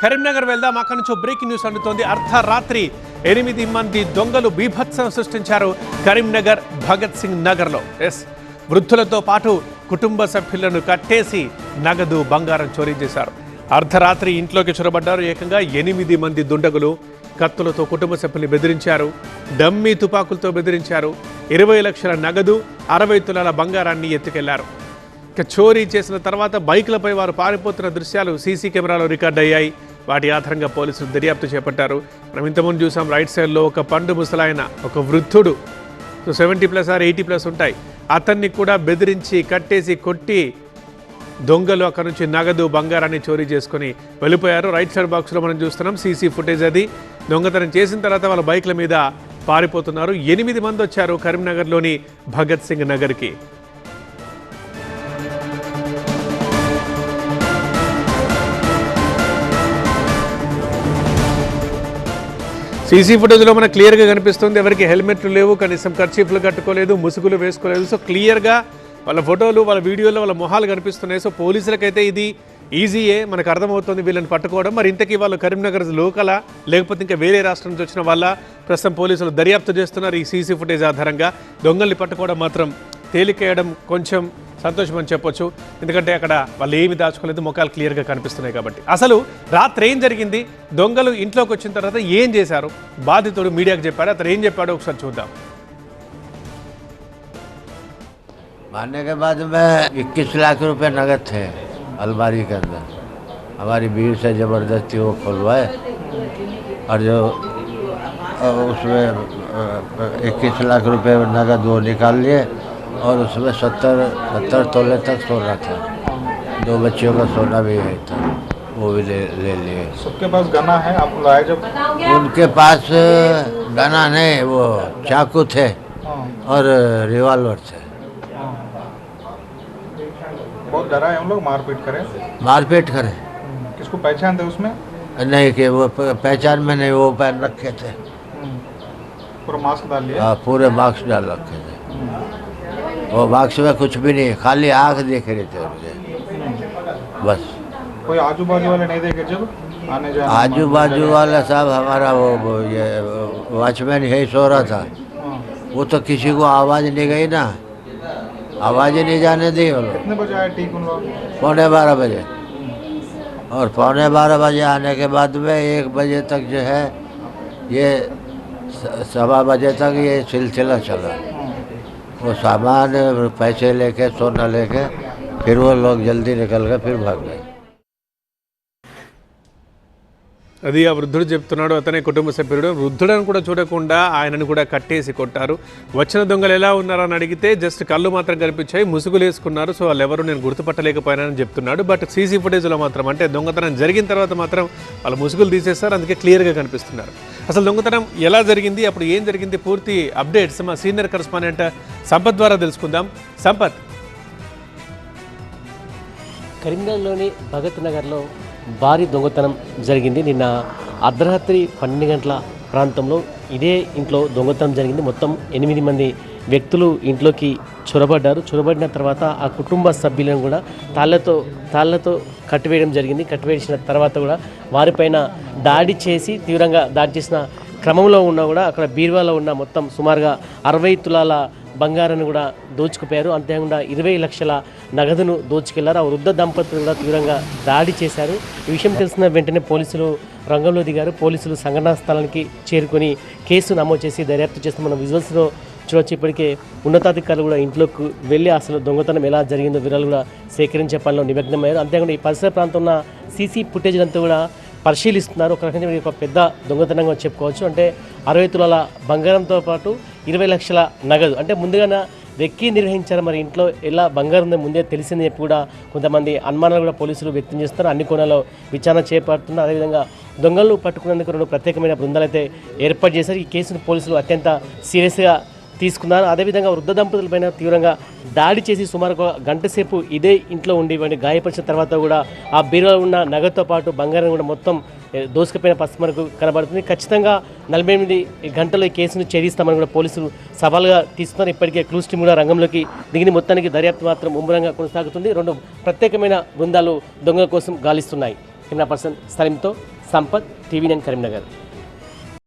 కరీంనగర్ వెళ్దాం. అక్కడి నుంచి బ్రేకింగ్ న్యూస్ అందుతోంది. అర్ధరాత్రి 8 మంది దొంగలు బీభత్సం సృష్టించారు కరీంనగర్ భగత్ సింగ్ నగర్లో. వృద్ధులతో పాటు కుటుంబ సభ్యులను కట్టేసి నగదు బంగారం చోరీ చేశారు. అర్ధరాత్రి ఇంట్లోకి చొరబడ్డారు. ఏకంగా 8 మంది దుండగులు కత్తులతో కుటుంబ సభ్యుల్ని బెదిరించారు. డమ్మీ తుపాకులతో బెదిరించారు. 20 లక్షల నగదు 60 తులాల బంగారాన్ని ఎత్తుకెళ్లారు. చోరీ చేసిన తర్వాత బైకులపై వారు పారిపోతున్న దృశ్యాలు సీసీ కెమెరాలో రికార్డ్ అయ్యాయి. వాటి ఆధారంగా పోలీసులు దర్యాప్తు చేపట్టారు. మనం ఇంతకుముందు చూసాం రైట్ సైడ్లో ఒక పండు ముసలాయన, ఒక వృద్ధుడు 70+ or 80+ ఉంటాయి, అతన్ని కూడా బెదిరించి కట్టేసి కొట్టి దొంగలు అక్కడ నుంచి నగదు బంగారాన్ని చోరీ చేసుకొని వెళ్ళిపోయారు. రైట్ సైడ్ బాక్స్లో మనం చూస్తున్నాం సీసీ ఫుటేజ్. అది దొంగతనం చేసిన తర్వాత వాళ్ళ బైక్ల మీద పారిపోతున్నారు. 8 మంది వచ్చారు కరీంనగర్లోని భగత్ సింగ్ నగర్కి. సీసీ ఫుటేజ్లో మనకు క్లియర్గా కనిపిస్తుంది. ఎవరికి హెల్మెట్లు లేవు, కనీసం కర్చీఫ్లు కట్టుకోలేదు, ముసుగులు వేసుకోలేదు. సో క్లియర్గా వాళ్ళ ఫోటోలు, వాళ్ళ వీడియోలో వాళ్ళ మొహాలు కనిపిస్తున్నాయి. సో పోలీసులకైతే ఇది ఈజీయే, మనకు అర్థమవుతుంది వీళ్ళని పట్టుకోవడం. మరి ఇంతకీ వాళ్ళు కరీంనగర్ లోకలా లేకపోతే ఇంకా వేరే రాష్ట్రం నుంచి వచ్చిన వాళ్ళ ప్రస్తుతం పోలీసులు దర్యాప్తు చేస్తున్నారు. ఈ సీసీ ఫుటేజ్ ఆధారంగా దొంగల్ని పట్టుకోవడం మాత్రం తేలికేయడం కొంచెం సంతోషం అని చెప్పొచ్చు. ఎందుకంటే అక్కడ వాళ్ళు ఏమి దాచుకోలేదు, ముఖాలు క్లియర్గా కనిపిస్తున్నాయి కాబట్టి. అసలు రాత్రి ఏం జరిగింది, దొంగలు ఇంట్లోకి వచ్చిన తర్వాత ఏం చేశారు, బాధితుడు మీడియాకు చెప్పాడు. అతను ఏం చెప్పాడో ఒకసారి చూద్దాం. मारने के बाद में 21 लाख रुपए नगद थे अलमारी के अंदर. हमारी भीड़ से ज़बरदस्ती वो खुलवाए और जो उसमें 21 लाख रुपए नगद वो निकाल लिए और उसमें 70 तोले तक सोना था. 2 बच्चियों का सोना भी है था, वो भी ले लिए. सबके पास गना है, आप लाए जब? उनके पास गना नहीं, वो चाकू थे और रिवॉल्वर थे. बहुत डरा है, हम लोग मारपीट करे. किसको पहचानते उसमें? नहीं कि वो पहचान में नहीं, वो पैर रखे थे, पूरा मास्क डाल लिया. हाँ, पूरे मास्क डाल रखे थे. वो मास्क में कुछ भी नहीं, खाली आँख देख रहे थे उनके, बस. कोई आजू बाजू वाले नहीं देखे जब आने जाने? आजू बाजू वाला साहब हमारा वो ये वॉचमैन यही सो रहा था. वो तो किसी को आवाज़ नहीं गई ना, आवाज़ ही नहीं जाने दी वो लोग. कितने बजे आए ठीक उन लोग? 12:15 बजे. और 12:15 बजे आने के बाद में 1 बजे तक जो है ये 1:15 बजे तक ये सिलसिला चला. वो सामान पैसे लेके सोना लेके फिर वो लोग जल्दी निकल गए, फिर भाग गए. అది ఆ వృద్ధుడు చెప్తున్నాడు. అతనే కుటుంబ సభ్యుడు. వృద్ధుడని కూడా చూడకుండా ఆయనను కూడా కట్టేసి కొట్టారు. వచ్చిన దొంగలు ఎలా ఉన్నారని అడిగితే జస్ట్ కళ్ళు మాత్రం కనిపించాయి, ముసుగులు వేసుకున్నారు. సో వాళ్ళు ఎవరు నేను గుర్తుపట్టలేకపోయినానని చెప్తున్నాడు. బట్ సీసీ ఫుటేజ్లో మాత్రం, అంటే దొంగతనం జరిగిన తర్వాత మాత్రం వాళ్ళు ముసుగులు తీసేస్తారు, అందుకే క్లియర్గా కనిపిస్తున్నారు. అసలు దొంగతనం ఎలా జరిగింది, అప్పుడు ఏం జరిగింది, పూర్తి అప్డేట్స్ మా సీనియర్ కరెస్పాండెంట్ సంపత్ ద్వారా తెలుసుకుందాం. సంపత్. కరీంనగర్లోని భగత్ నగర్లో భారీ దొంగతనం జరిగింది. నిన్న అర్ధరాత్రి 12 గంటల ప్రాంతంలో ఇదే ఇంట్లో దొంగతనం జరిగింది. మొత్తం 8 మంది వ్యక్తులు ఇంట్లోకి చొరబడ్డారు. చొరబడిన తర్వాత ఆ కుటుంబ సభ్యులను కూడా తాళ్లతో కట్టివేయడం జరిగింది. కట్టివేసిన తర్వాత కూడా వారిపైన దాడి చేసిన క్రమంలో ఉన్నా కూడా అక్కడ బీరువాలో ఉన్న మొత్తం సుమారుగా 60 తులాల బంగారాన్ని కూడా దోచుకుపోయారు. అంతేకాకుండా 20 లక్షల నగదును దోచుకెళ్లారు. ఆ వృద్ధ దంపతులు కూడా తీవ్రంగా దాడి చేశారు. ఈ విషయం తెలిసిన వెంటనే పోలీసులు రంగంలో దిగారు. పోలీసులు సంఘటనా స్థలానికి చేరుకొని కేసు నమోదు చేసి దర్యాప్తు చేస్తూ మనం విజువల్స్లో చూడవచ్చు. ఇప్పటికే ఉన్నతాధికారులు కూడా ఇంట్లోకి వెళ్ళి అసలు దొంగతనం ఎలా జరిగిందో వివరాలు కూడా సేకరించే పనిలో నిమగ్నమయ్యారు. అంతేకాకుండా ఈ పరిసర ప్రాంతంలో సీసీ ఫుటేజ్ అంతా కూడా పరిశీలిస్తున్నారు. ఒక రకంగా ఒక పెద్ద దొంగతనంగా చెప్పుకోవచ్చు. అంటే 60 తులాల బంగారంతో పాటు 20 లక్షల నగదు. అంటే ముందుగానే వెక్కి నిర్వహించారు. మరి ఇంట్లో ఎలా బంగారం ఉందో ముందే తెలిసిందని చెప్పి కూడా కొంతమంది అనుమానాలు కూడా పోలీసులు వ్యక్తం చేస్తున్నారు. అన్ని కోణాల్లో విచారణ చేపడుతున్నారు. అదేవిధంగా దొంగలను పట్టుకునేందుకు 2 ప్రత్యేకమైన బృందాలు అయితే ఏర్పాటు చేశారు. ఈ కేసును పోలీసులు అత్యంత సీరియస్గా తీసుకున్నారు. అదేవిధంగా వృద్ధ దంపతులపైన తీవ్రంగా దాడి చేసి సుమారు 1 గంట సేపు ఇదే ఇంట్లో ఉండి వాడిని గాయపరిచిన తర్వాత కూడా ఆ బీరువాలో ఉన్న నగదుతో పాటు బంగారం కూడా మొత్తం దోసుకుపోయిన పరిస్థితి మనకు కనబడుతుంది. ఖచ్చితంగా 48 గంటల్లో ఈ కేసును ఛేదిస్తామని కూడా పోలీసులు సవాల్గా తీసుకున్నారు. ఇప్పటికే క్లూస్ టీమ్ కూడా రంగంలోకి దిగిన మొత్తానికి దర్యాప్తు మాత్రం ముమ్మరంగా కొనసాగుతుంది. 2 ప్రత్యేకమైన బృందాలు దొంగల కోసం గాలిస్తున్నాయి. కెమెరా పర్సన్ సలీంతో సంపత్, టీవీ9 కరీంనగర్.